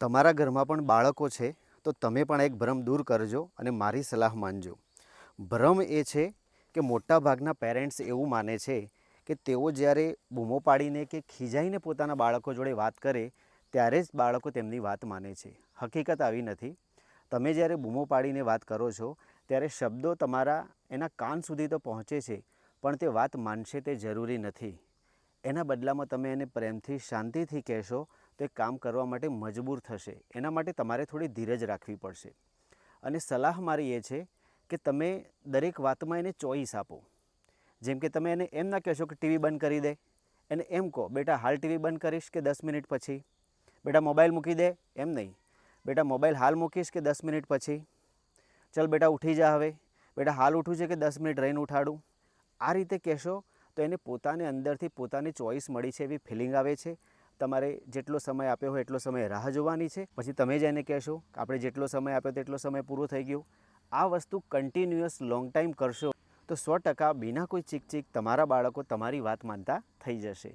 તમારા ઘરમાં પણ બાળકો છે તો તમે પણ એક ભ્રમ દૂર કરજો અને મારી સલાહ માનજો. ભ્રમ એ છે કે મોટાભાગના પેરેન્ટ્સ એવું માને છે કે તેઓ જ્યારે બૂમો પાડીને કે ખીજાઈને પોતાના બાળકો જોડે વાત કરે ત્યારે જ બાળકો તેમની વાત માને છે. હકીકત આવી નથી. તમે જ્યારે બૂમો પાડીને વાત કરો છો ત્યારે શબ્દો તમારા એના કાન સુધી તો પહોંચે છે, પણ તે વાત માનશે તે જરૂરી નથી. એના બદલામાં તમે એને પ્રેમથી શાંતિથી કહેશો તો એ કામ કરવા માટે મજબૂર થશે. એના માટે તમારે થોડી ધીરજ રાખવી પડશે. અને સલાહ મારી એ છે કે તમે દરેક વાતમાં એને ચોઈસ આપો. જેમ કે તમે એને એમ ના કહેશો કે ટીવી બંધ કરી દે, એને એમ કહો બેટા હાલ ટીવી બંધ કરીશ કે 10 મિનિટ પછી, બેટા મોબાઈલ મૂકી દે, એમ નહીં, બેટા મોબાઈલ હાલ મૂકીશ કે 10 મિનિટ પછી, ચાલ બેટા ઉઠી જા, હવે બેટા હાલ ઉઠું છે કે 10 મિનિટ રહીને ઉઠાડું. આ રીતે કહેશો તો એને પોતાને અંદરથી પોતાની ચોઈસ મળી છે એવી ફિલિંગ આવે છે. તમારે જેટલો સમય આપ્યો હોય એટલો સમય રાહ જોવાની છે. પછી તમે જ એને કહેશો કે આપણે જેટલો સમય આપ્યો તેટલો સમય પૂરો થઈ ગયો. આ વસ્તુ કન્ટિન્યુઅસ લોંગ ટાઈમ કરશો તો 100% બિના કોઈ ચીક તમારા બાળકો તમારી વાત માનતા થઈ જશે.